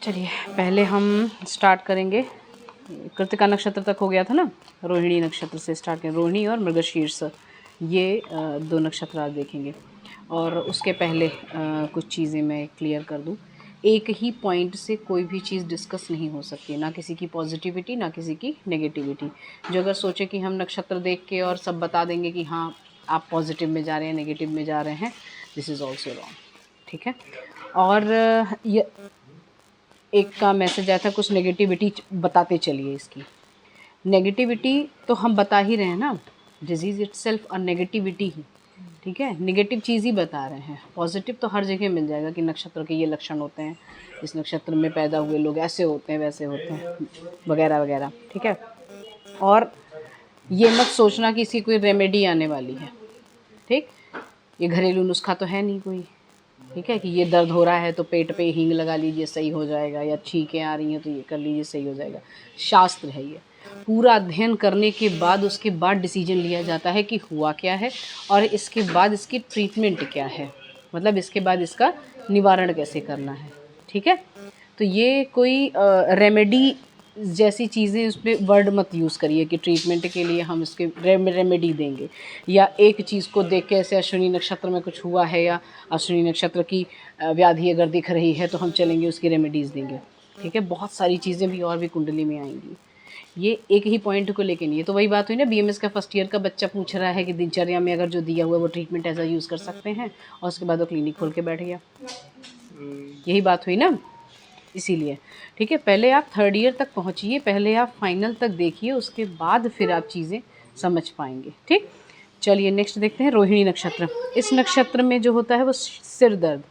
चलिए पहले हम स्टार्ट करेंगे, कृतिका नक्षत्र तक हो गया था ना, रोहिणी नक्षत्र से स्टार्ट करें। रोहिणी और मृगशीर्ष ये दो नक्षत्र आज देखेंगे। और उसके पहले कुछ चीज़ें मैं क्लियर कर दूं। एक ही पॉइंट से कोई भी चीज़ डिस्कस नहीं हो सकती, ना किसी की पॉजिटिविटी ना किसी की नेगेटिविटी। जो अगर सोचे कि हम नक्षत्र देख के और सब बता देंगे कि हाँ आप पॉजिटिव में जा रहे हैं नेगेटिव में जा रहे हैं, दिस इज़ ऑल्सो रॉन्ग, ठीक है। और ये एक का मैसेज आया था, कुछ नेगेटिविटी बताते चलिए। इसकी नेगेटिविटी तो हम बता ही रहे हैं ना, डिजीज़ इटसेल्फ और नेगेटिविटी ही, ठीक है, नेगेटिव चीज़ ही बता रहे हैं। पॉजिटिव तो हर जगह मिल जाएगा कि नक्षत्र के ये लक्षण होते हैं, इस नक्षत्र में पैदा हुए लोग ऐसे होते हैं वैसे होते हैं वगैरह वगैरह, ठीक है। और ये मत सोचना कि इसकी कोई रेमेडी आने वाली है, ठीक, ये घरेलू नुस्खा तो है नहीं कोई, ठीक है, कि ये दर्द हो रहा है तो पेट पे हींग लगा लीजिए सही हो जाएगा, या छींकें आ रही हैं तो ये कर लीजिए सही हो जाएगा। शास्त्र है ये, पूरा अध्ययन करने के बाद उसके बाद डिसीजन लिया जाता है कि हुआ क्या है और इसके बाद इसकी ट्रीटमेंट क्या है, मतलब इसके बाद इसका निवारण कैसे करना है, ठीक है। तो ये कोई रेमेडी जैसी चीज़ें उस पर वर्ड मत यूज़ करिए कि ट्रीटमेंट के लिए हम इसके रेमेडी देंगे, या एक चीज़ को देख के ऐसे अश्विनी नक्षत्र में कुछ हुआ है या अश्विनी नक्षत्र की व्याधि अगर दिख रही है तो हम चलेंगे उसकी रेमेडीज़ देंगे, ठीक है। बहुत सारी चीज़ें भी और भी कुंडली में आएंगी, ये एक ही पॉइंट को लेके नहीं है। तो वही बात हुई ना, बीएमएस का फर्स्ट ईयर का बच्चा पूछ रहा है कि दिनचर्या में अगर जो दिया हुआ वो ट्रीटमेंट ऐसा यूज़ कर सकते हैं, और उसके बाद वो क्लिनिक खोल के बैठ गया। यही बात हुई ना, इसीलिए, ठीक है। पहले आप थर्ड ईयर तक पहुंचिए, पहले आप फाइनल तक देखिए, उसके बाद फिर आप चीज़ें समझ पाएंगे, ठीक। चलिए नेक्स्ट देखते हैं, रोहिणी नक्षत्र। इस नक्षत्र में जो होता है वो सिर दर्द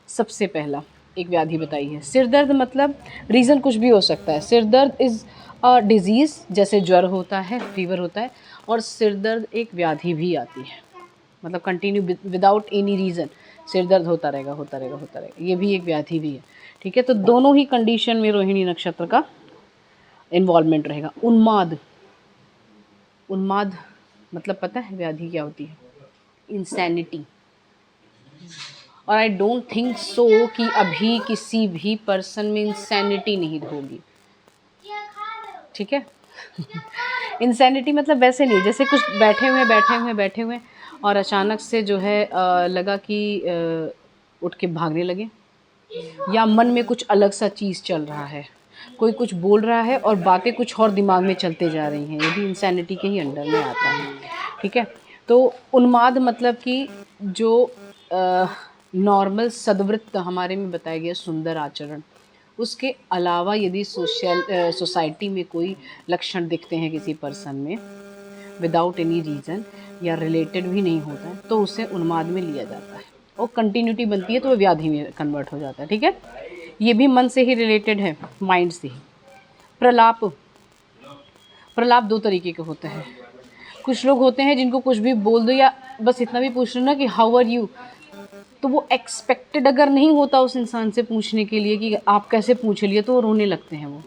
सबसे पहला एक व्याधि बताई है। सिर दर्द मतलब रीज़न कुछ भी हो सकता है। सिर दर्द इज़ अ डिज़ीज़, जैसे ज्वर होता है, फीवर होता है, और सिर दर्द एक व्याधि भी आती है, मतलब कंटिन्यू विदाउट एनी रीज़न सिर दर्द होता रहेगा होता रहेगा होता रहेगा, ये भी एक व्याधि भी है, ठीक है। तो दोनों ही कंडीशन में रोहिणी नक्षत्र का इन्वॉल्वमेंट रहेगा। उन्माद, उन्माद मतलब पता है व्याधि क्या होती है? इंसैनिटी। और आई डोंट थिंक सो कि अभी किसी भी पर्सन में इंसैनिटी नहीं होगी, ठीक है। इंसैनिटी मतलब वैसे नहीं, जैसे कुछ बैठे हुए और अचानक से जो है लगा कि उठ के भागने लगे, या मन में कुछ अलग सा चीज़ चल रहा है, कोई कुछ बोल रहा है और बातें कुछ और दिमाग में चलते जा रही हैं, ये भी इंसैनिटी के ही अंडर में आता है, ठीक है। तो उन्माद मतलब कि जो नॉर्मल सद्वृत्त हमारे में बताया गया सुंदर आचरण, उसके अलावा यदि सोसाइटी में कोई लक्षण दिखते हैं किसी पर्सन में विदाउट एनी रीज़न या रिलेटेड भी नहीं होता है, तो उसे उन्माद में लिया जाता है और कंटिन्यूटी बनती है तो वो व्याधि में कन्वर्ट हो जाता है, ठीक है। ये भी मन से ही रिलेटेड है, माइंड से ही। प्रलाप, प्रलाप दो तरीके के होते हैं। कुछ लोग होते हैं जिनको कुछ भी बोल दो या बस इतना भी पूछ लो ना कि हाउ आर यू, तो वो एक्सपेक्टेड अगर नहीं होता उस इंसान से पूछने के लिए कि आप कैसे पूछ लिए, तो वो रोने लगते हैं वो।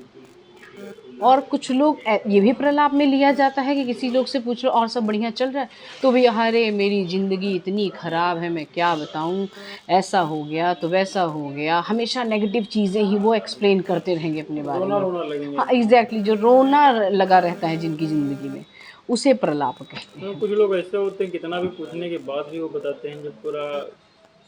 और कुछ लोग ये भी प्रलाप में लिया जाता है कि किसी लोग से पूछ लो और सब बढ़िया चल रहा है तो भी अरे मेरी ज़िंदगी इतनी ख़राब है, मैं क्या बताऊँ, ऐसा हो गया तो वैसा हो गया, हमेशा नेगेटिव चीज़ें ही वो एक्सप्लेन करते रहेंगे अपने बारे में। हाँ एग्जैक्टली, जो रोना लगा रहता है जिनकी ज़िंदगी में, उसे प्रलाप कहते हैं। कुछ लोग ऐसे होते हैं कितना भी पूछने के बाद भी वो बताते हैं, जब पूरा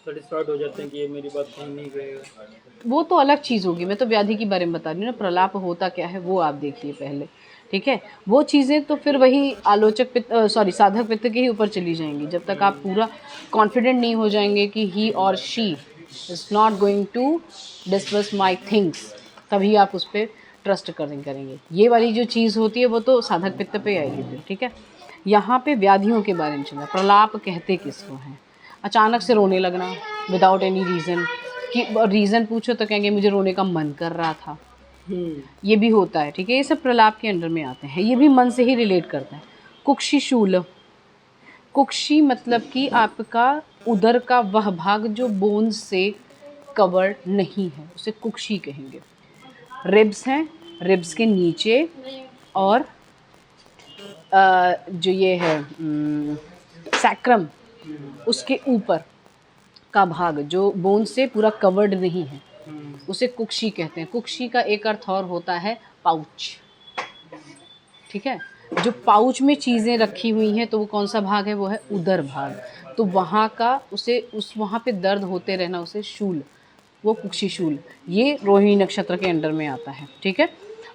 सेटिस्फाइड हो जाते हैं कि ये मेरी बात कहीं नहीं गएगा, वो तो अलग चीज़ होगी। मैं तो व्याधि के बारे में बता रही हूँ ना, प्रलाप होता क्या है वो आप देखिए पहले, ठीक है। वो चीज़ें तो फिर वही आलोचक पित्त साधक पित्त के ही ऊपर चली जाएंगी। जब तक आप पूरा कॉन्फिडेंट नहीं हो जाएंगे कि ही और she is not going to discuss my things, तभी आप उस पर ट्रस्ट करेंगे। ये वाली जो चीज़ होती है वो तो साधक पित्त पे आएगी फिर, ठीक है। यहाँ पे व्याधियों के बारे में चल रहा है। प्रलाप कहते किसको हैं? अचानक से रोने लगना विदाउट एनी रीज़न, कि रीज़न पूछो तो कहेंगे मुझे रोने का मन कर रहा था, ये भी होता है, ठीक है। ये सब प्रलाप के अंडर में आते हैं, ये भी मन से ही रिलेट करता है। कुक्षी शूल, कुक्षी मतलब कि आपका उदर का वह भाग जो बोन से कवर्ड नहीं है, उसे कुक्षी कहेंगे। रिब्स हैं, रिब्स के नीचे, और जो ये है सैक्रम, उसके ऊपर का भाग जो बोन से पूरा कवर्ड नहीं है, उसे कुक्षी कहते हैं। कुक्षी का एक अर्थ और होता है पाउच, ठीक है। जो पाउच में चीज़ें रखी हुई हैं तो वो कौन सा भाग है, वो है उदर भाग। तो वहाँ का वहाँ पे दर्द होते रहना, उसे शूल, वो कुक्षी शूल, ये रोहिणी नक्षत्र के अंडर में आता है, ठीक है।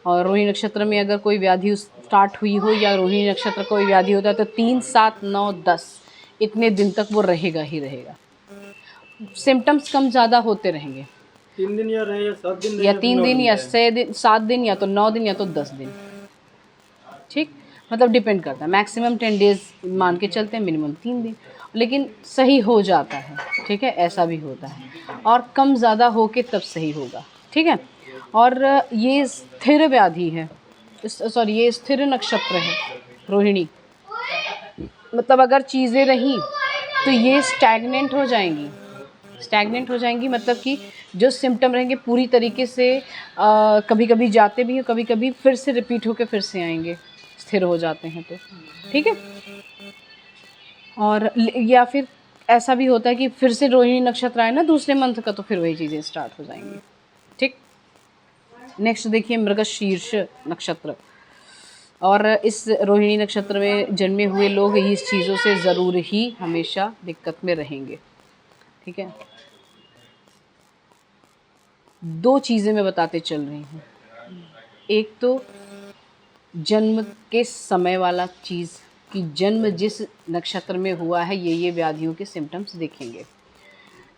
और रोहिणी नक्षत्र में अगर कोई व्याधि स्टार्ट हुई हो या रोहिणी नक्षत्र कोई व्याधि होता है तो 3, 7, 9, 10 इतने दिन तक वो रहेगा ही रहेगा। सिम्टम्स कम ज़्यादा होते रहेंगे, 3 दिन या रहे या 7 दिन या 3 दिन या 6 दिन, 7 दिन या तो 9 दिन या तो 10 दिन, ठीक। मतलब डिपेंड करता है, मैक्सिमम 10 डेज मान के चलते हैं, मिनिमम 3 दिन, लेकिन सही हो जाता है, ठीक है। ऐसा भी होता है, और कम ज़्यादा हो के तब सही होगा, ठीक है। और ये स्थिर व्याधि है, ये स्थिर नक्षत्र है रोहिणी। मतलब अगर चीज़ें रहीं तो ये स्टैग्नेंट हो जाएंगी, मतलब कि जो सिम्टम रहेंगे पूरी तरीके से कभी कभी जाते भी हैं, कभी कभी फिर से रिपीट होकर फिर से आएंगे, स्थिर हो जाते हैं तो, ठीक है। और या फिर ऐसा भी होता है कि फिर से रोहिणी नक्षत्र आए ना दूसरे मंथ का, तो फिर वही चीज़ें स्टार्ट हो जाएंगी, ठीक। नेक्स्ट देखिए मृगशीर्ष नक्षत्र। और इस रोहिणी नक्षत्र में जन्मे हुए लोग इस चीज़ों से ज़रूर ही हमेशा दिक्कत में रहेंगे, ठीक है। 2 चीज़ें मैं बताते चल रही हूँ, एक तो जन्म के समय वाला चीज़ कि जन्म जिस नक्षत्र में हुआ है ये व्याधियों के सिम्टम्स देखेंगे।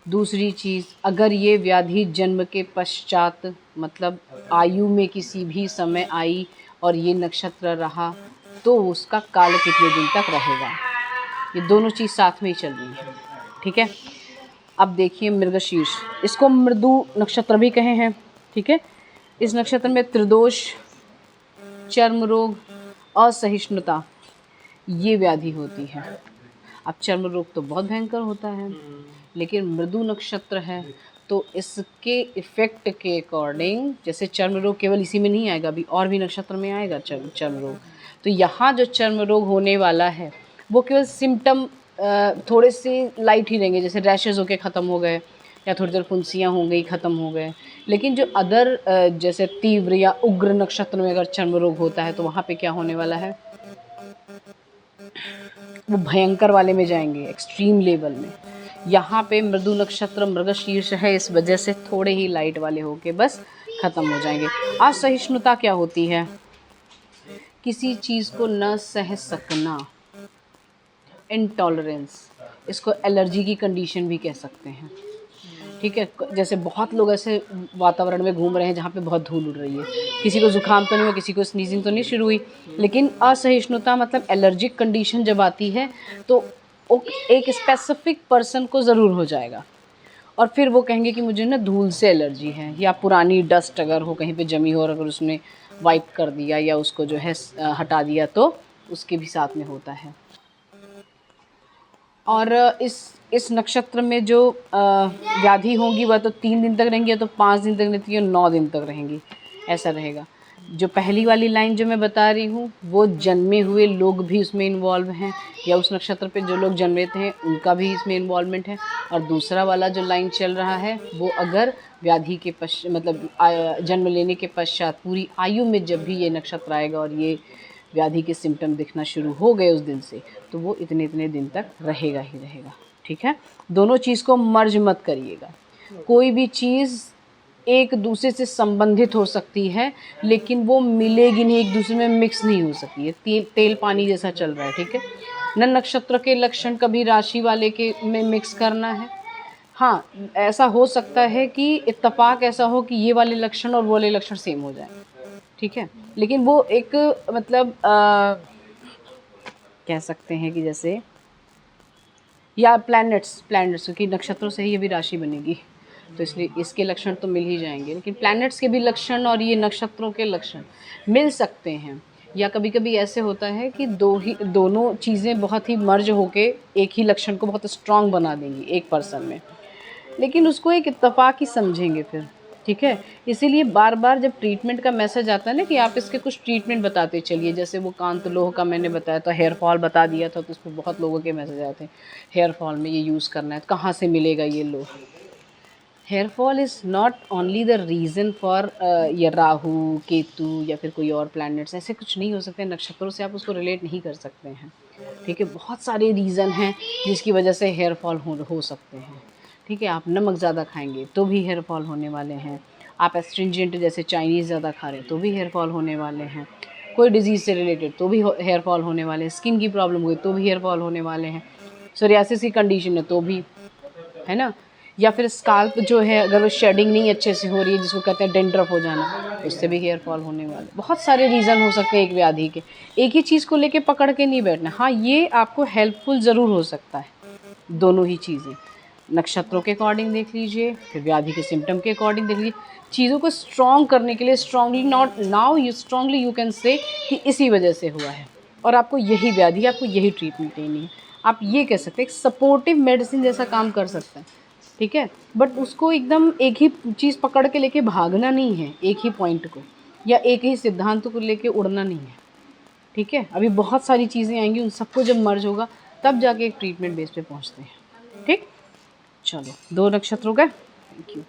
दूसरी चीज़, अगर ये व्याधि जन्म के पश्चात मतलब आयु में किसी भी समय आई और ये नक्षत्र रहा तो उसका काल कितने दिन तक रहेगा। ये दोनों चीज़ साथ में ही चल रही है, ठीक है। अब देखिए मृगशीर्ष, इसको मृदु नक्षत्र भी कहे हैं, ठीक है। इस नक्षत्र में त्रिदोष, चर्म रोग, असहिष्णुता ये व्याधि होती है। अब चर्म रोग तो बहुत भयंकर होता है, लेकिन मृदु नक्षत्र है तो इसके इफ़ेक्ट के अकॉर्डिंग, जैसे चर्म रोग केवल इसी में नहीं आएगा, अभी और भी नक्षत्र में आएगा चर्म रोग। तो यहाँ जो चर्म रोग होने वाला है वो केवल सिम्टम थोड़े से लाइट ही रहेंगे, जैसे रैशेज होके ख़त्म हो गए या थोड़ी देर फुंसियाँ हो गई, ख़त्म हो गए। लेकिन जो अदर जैसे तीव्र या उग्र नक्षत्र में अगर चर्म रोग होता है तो वहाँ पे क्या होने वाला है, वो भयंकर वाले में जाएंगे, एक्सट्रीम लेवल में। यहाँ पे मृदु नक्षत्र मृगशीर्ष है, इस वजह से थोड़े ही लाइट वाले होके बस ख़त्म हो जाएंगे। असहिष्णुता क्या होती है, किसी चीज़ को न सह सकना, इंटॉलरेंस, इसको एलर्जी की कंडीशन भी कह सकते हैं, ठीक है। जैसे बहुत लोग ऐसे वातावरण में घूम रहे हैं जहाँ पे बहुत धूल उड़ रही है, किसी को जुकाम तो नहीं हुआ, किसी को स्नीजिंग तो नहीं शुरू हुई, लेकिन असहिष्णुता मतलब एलर्जिक कंडीशन जब आती है तो एक स्पेसिफिक पर्सन को ज़रूर हो जाएगा। और फिर वो कहेंगे कि मुझे ना धूल से एलर्जी है, या पुरानी डस्ट अगर हो कहीं पे जमी हो और अगर उसने वाइप कर दिया या उसको जो है हटा दिया तो उसके भी साथ में होता है। और इस नक्षत्र में जो व्याधि होंगी वह तो 3 दिन तक रहेंगी, या तो 5 दिन तक रहती है, 9 दिन तक रहेंगी, ऐसा रहेगा। जो पहली वाली लाइन जो मैं बता रही हूँ वो जन्मे हुए लोग भी उसमें इन्वॉल्व हैं, या उस नक्षत्र पे जो लोग जन्मे थे उनका भी इसमें इन्वॉल्वमेंट है। और दूसरा वाला जो लाइन चल रहा है वो अगर व्याधि के मतलब जन्म लेने के पश्चात पूरी आयु में जब भी ये नक्षत्र आएगा और ये व्याधि के सिम्टम दिखना शुरू हो गए उस दिन से, तो वो इतने दिन तक रहेगा ही रहेगा, ठीक है। दोनों चीज़ को मर्ज मत करिएगा। कोई भी चीज़ एक दूसरे से संबंधित हो सकती है लेकिन वो मिलेगी नहीं, एक दूसरे में मिक्स नहीं हो सकती है। तेल पानी जैसा चल रहा है, ठीक है। न नक्षत्र के लक्षण कभी राशि वाले के में मिक्स करना है। हाँ, ऐसा हो सकता है कि इत्तेफाक ऐसा हो कि ये वाले लक्षण और वो वाले लक्षण सेम हो जाए, ठीक है। लेकिन वो एक मतलब कह सकते हैं कि जैसे या प्लैनेट्स क्योंकि नक्षत्रों से ही ये भी राशि बनेगी, तो इसलिए इसके लक्षण तो मिल ही जाएंगे। लेकिन प्लैनेट्स के भी लक्षण और ये नक्षत्रों के लक्षण मिल सकते हैं, या कभी कभी ऐसे होता है कि दोनों चीज़ें बहुत ही मर्ज होके एक ही लक्षण को बहुत स्ट्रॉन्ग बना देंगी एक पर्सन में, लेकिन उसको एक इत्तेफाक ही समझेंगे फिर, ठीक है। इसीलिए बार बार जब ट्रीटमेंट का मैसेज आता है ना कि आप इसके कुछ ट्रीटमेंट बताते चलिए, जैसे वो कांत लोह का मैंने बताया था, हेयर फॉल बता दिया था, तो उस पर बहुत लोगों के मैसेज आते हैं हेयर फॉल में ये यूज़ करना है, तो कहाँ से मिलेगा ये लोह। Hair fall is not only the reason for ये राहु केतु या फिर कोई और प्लैनेट्स, ऐसे कुछ नहीं हो सकते, नक्षत्रों से आप उसको रिलेट नहीं कर सकते हैं। ठीक है, बहुत सारे रीज़न हैं जिसकी वजह से हेयर फॉल हो सकते हैं। ठीक है, आप नमक ज़्यादा खाएंगे तो भी हेयर फॉल होने वाले हैं, आप एस्ट्रिंजेंट जैसे चाइनीज़ ज़्यादा खा रहे हैं तो भी हेयर फॉल होने वाले हैं, कोई डिजीज़ से रिलेटेड तो भी हेयर फॉल होने वाले हैं, स्किन की प्रॉब्लम हुई तो भी हेयर फॉल होने वाले हैं, सोरियासिस की कंडीशन है तो भी, है ना, या फिर स्काल्प जो है अगर वो शेडिंग नहीं अच्छे से हो रही है जिसको कहते हैं डेंड्रफ हो जाना, उससे भी हेयर फॉल होने वाले, बहुत सारे रीज़न हो सकते हैं एक व्याधि के। एक ही चीज़ को लेके पकड़ के नहीं बैठना। हाँ, ये आपको हेल्पफुल ज़रूर हो सकता है, दोनों ही चीज़ें, नक्षत्रों के अकॉर्डिंग देख लीजिए, फिर व्याधि के सिम्टम के अकॉर्डिंग देख लीजिए। चीज़ों को स्ट्रॉन्ग करने के लिए strongly not now you strongly you can say कि इसी वजह से हुआ है और आपको यही व्याधि, आपको यही ट्रीटमेंट लेनी है। आप ये कह सकते हैं एक सपोर्टिव मेडिसिन जैसा काम कर सकता है। ठीक है, बट उसको एकदम एक ही चीज़ पकड़ के लेके भागना नहीं है, एक ही पॉइंट को या एक ही सिद्धांत को लेके उड़ना नहीं है। ठीक है, अभी बहुत सारी चीज़ें आएंगी, उन सबको जब मर्ज होगा तब जाके एक ट्रीटमेंट बेस पे पहुंचते हैं। ठीक, चलो 2 नक्षत्रों का, थैंक यू।